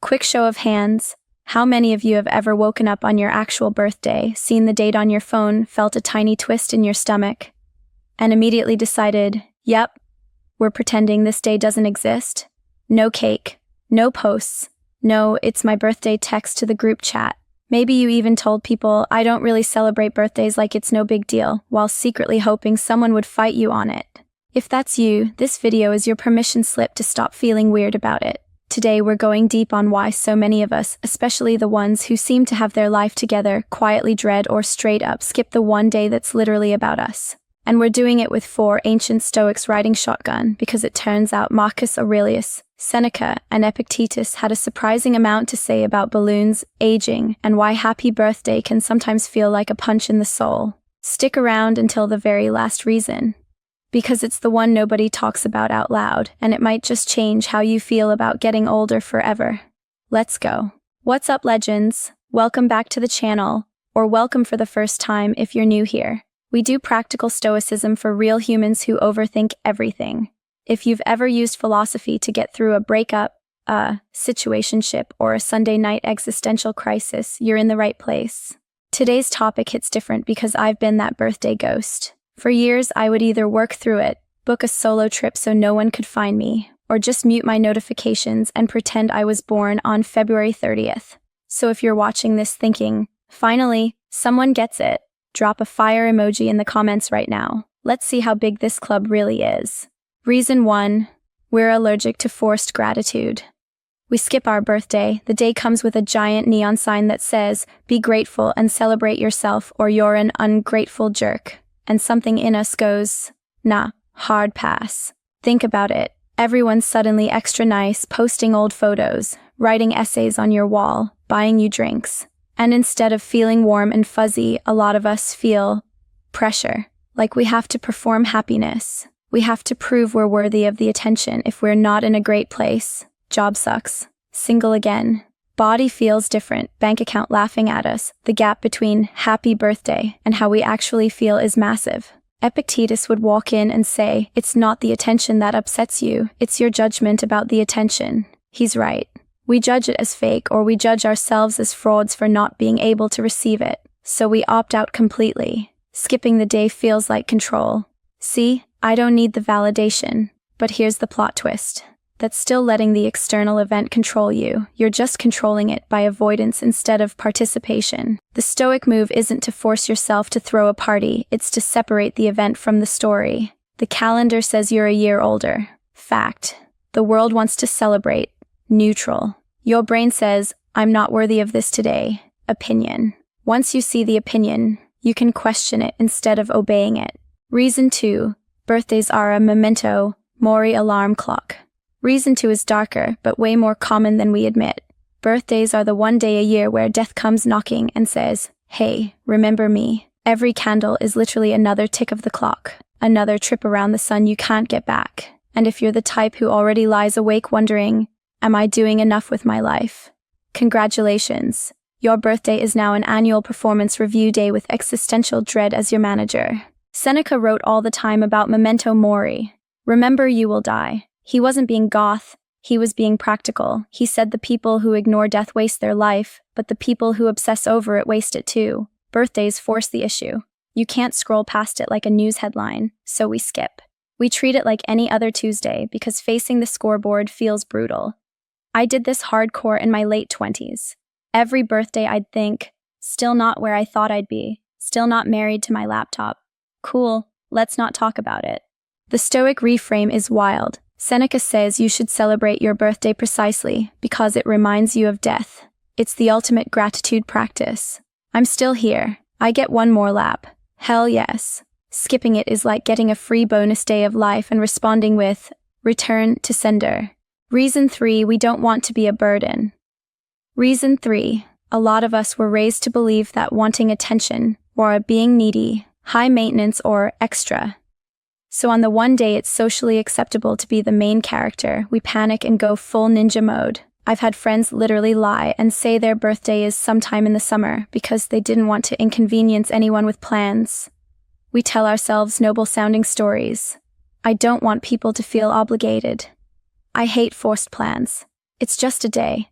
Quick show of hands. How many of you have ever woken up on your actual birthday, seen the date on your phone, felt a tiny twist in your stomach, and immediately decided, yep, we're pretending this day doesn't exist? No cake, no posts, no "it's my birthday" text to the group chat. Maybe you even told people, I don't really celebrate birthdays, like it's no big deal, while secretly hoping someone would fight you on it. If that's you, this video is your permission slip to stop feeling weird about it. Today we're going deep on why so many of us, especially the ones who seem to have their life together, quietly dread or straight up skip the one day that's literally about us. And we're doing it with 4 ancient Stoics riding shotgun, because it turns out Marcus Aurelius, Seneca, and Epictetus had a surprising amount to say about balloons, aging, and why happy birthday can sometimes feel like a punch in the soul. Stick around until the very last reason, because it's the one nobody talks about out loud, and it might just change how you feel about getting older forever. Let's go. What's up, legends? Welcome back to the channel, or welcome for the first time if you're new here. We do practical stoicism for real humans who overthink everything. If you've ever used philosophy to get through a breakup, a situationship, or a Sunday night existential crisis, you're in the right place. Today's topic hits different because I've been that birthday ghost. For years, I would either work through it, book a solo trip so no one could find me, or just mute my notifications and pretend I was born on February 30th. So if you're watching this thinking, finally, someone gets it, drop a fire emoji in the comments right now. Let's see how big this club really is. Reason 1. We're allergic to forced gratitude. We skip our birthday. The day comes with a giant neon sign that says, be grateful and celebrate yourself or you're an ungrateful jerk. And something in us goes, nah, hard pass. Think about it. Everyone's suddenly extra nice, posting old photos, writing essays on your wall, buying you drinks. And instead of feeling warm and fuzzy, a lot of us feel pressure. Like we have to perform happiness. We have to prove we're worthy of the attention. If we're not in a great place, job sucks, single again, body feels different, bank account laughing at us, the gap between happy birthday and how we actually feel is massive. Epictetus would walk in and say, it's not the attention that upsets you, it's your judgment about the attention. He's right. We judge it as fake, or we judge ourselves as frauds for not being able to receive it. So we opt out completely. Skipping the day feels like control. See, I don't need the validation. But here's the plot twist. That's still letting the external event control you. You're just controlling it by avoidance instead of participation. The Stoic move isn't to force yourself to throw a party, it's to separate the event from the story. The calendar says you're a year older. Fact. The world wants to celebrate. Neutral. Your brain says, I'm not worthy of this today. Opinion. Once you see the opinion, you can question it instead of obeying it. Reason 2. Birthdays are a memento mori alarm clock. Reason 2 is darker, but way more common than we admit. Birthdays are the one day a year where death comes knocking and says, hey, remember me. Every candle is literally another tick of the clock, another trip around the sun you can't get back. And if you're the type who already lies awake wondering, am I doing enough with my life? Congratulations. Your birthday is now an annual performance review day with existential dread as your manager. Seneca wrote all the time about memento mori. Remember, you will die. He wasn't being goth, he was being practical. He said the people who ignore death waste their life, but the people who obsess over it waste it too. Birthdays force the issue. You can't scroll past it like a news headline, so we skip. We treat it like any other Tuesday because facing the scoreboard feels brutal. I did this hardcore in my late 20s. Every birthday I'd think, still not where I thought I'd be, still not married to my laptop. Cool, let's not talk about it. The Stoic reframe is wild. Seneca says you should celebrate your birthday precisely because it reminds you of death. It's the ultimate gratitude practice. I'm still here. I get one more lap. Hell yes. Skipping it is like getting a free bonus day of life and responding with, return to sender. Reason 3, we don't want to be a burden. Reason 3, a lot of us were raised to believe that wanting attention, or being needy, high maintenance, or extra. So on the one day it's socially acceptable to be the main character, we panic and go full ninja mode. I've had friends literally lie and say their birthday is sometime in the summer because they didn't want to inconvenience anyone with plans. We tell ourselves noble-sounding stories. I don't want people to feel obligated. I hate forced plans. It's just a day.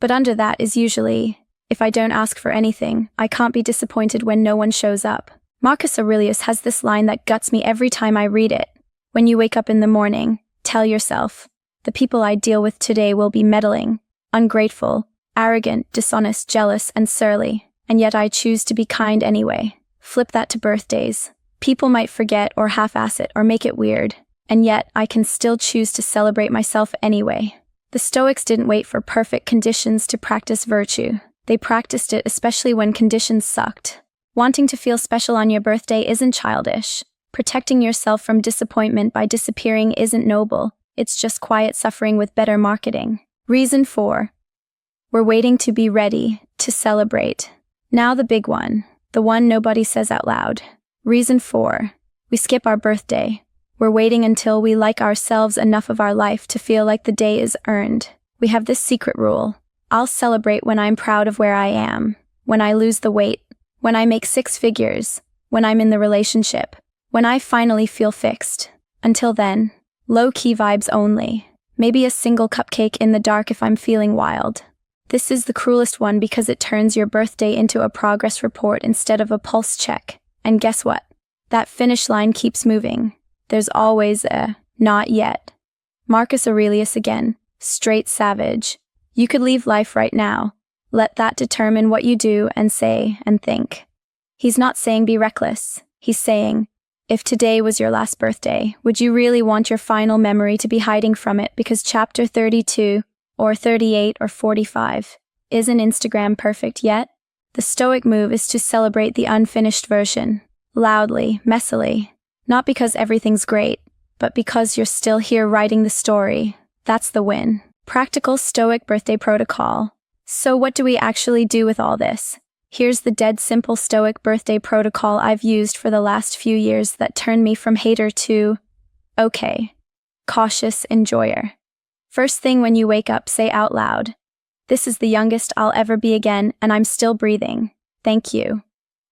But under that is usually, if I don't ask for anything, I can't be disappointed when no one shows up. Marcus Aurelius has this line that guts me every time I read it. When you wake up in the morning, tell yourself, the people I deal with today will be meddling, ungrateful, arrogant, dishonest, jealous, and surly, and yet I choose to be kind anyway. Flip that to birthdays. People might forget or half-ass it or make it weird, and yet I can still choose to celebrate myself anyway. The Stoics didn't wait for perfect conditions to practice virtue. They practiced it especially when conditions sucked. Wanting to feel special on your birthday isn't childish. Protecting yourself from disappointment by disappearing isn't noble. It's just quiet suffering with better marketing. Reason 4. We're waiting to be ready to celebrate. Now the big one. The one nobody says out loud. Reason 4. We skip our birthday. We're waiting until we like ourselves enough of our life to feel like the day is earned. We have this secret rule. I'll celebrate when I'm proud of where I am, when I lose the weight, when I make 6 figures, when I'm in the relationship, when I finally feel fixed. Until then, low-key vibes only. Maybe a single cupcake in the dark if I'm feeling wild. This is the cruelest one because it turns your birthday into a progress report instead of a pulse check. And guess what? That finish line keeps moving. There's always a not yet. Marcus Aurelius again, straight savage. You could leave life right now. Let that determine what you do and say and think. He's not saying be reckless. He's saying, if today was your last birthday, would you really want your final memory to be hiding from it because chapter 32 or 38 or 45 isn't Instagram perfect yet? The Stoic move is to celebrate the unfinished version, loudly, messily. Not because everything's great, but because you're still here writing the story. That's the win. Practical Stoic birthday protocol. So what do we actually do with all this? Here's the dead simple Stoic birthday protocol I've used for the last few years that turned me from hater to, okay, cautious enjoyer. First thing when you wake up, say out loud, this is the youngest I'll ever be again and I'm still breathing. Thank you.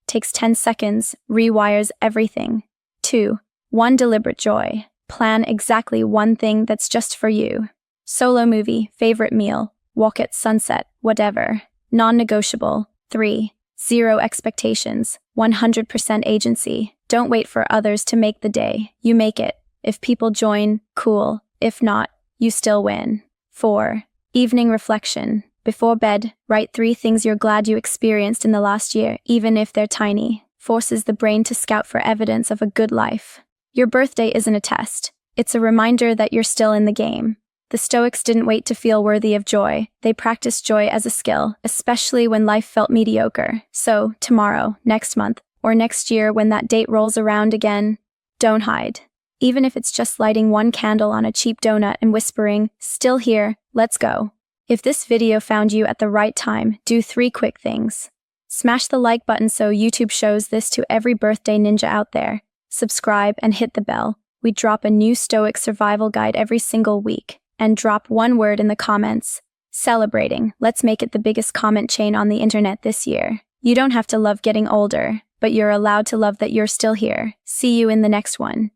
Takes 10 seconds, rewires everything. 2. One deliberate joy. Plan exactly one thing that's just for you. Solo movie, favorite meal, walk at sunset, whatever. Non-negotiable. 3. Zero expectations. 100% agency. Don't wait for others to make the day. You make it. If people join, cool. If not, you still win. 4. Evening reflection. Before bed, write 3 things you're glad you experienced in the last year, even if they're tiny. Forces the brain to scout for evidence of a good life. Your birthday isn't a test. It's a reminder that you're still in the game. The Stoics didn't wait to feel worthy of joy. They practiced joy as a skill, especially when life felt mediocre. So, tomorrow, next month, or next year when that date rolls around again, don't hide. Even if it's just lighting one candle on a cheap donut and whispering, still here, let's go. If this video found you at the right time, do 3 quick things. Smash the like button so YouTube shows this to every birthday ninja out there. Subscribe and hit the bell. We drop a new Stoic survival guide every single week. And drop one word in the comments. Celebrating. Let's make it the biggest comment chain on the internet this year. You don't have to love getting older, but you're allowed to love that you're still here. See you in the next one.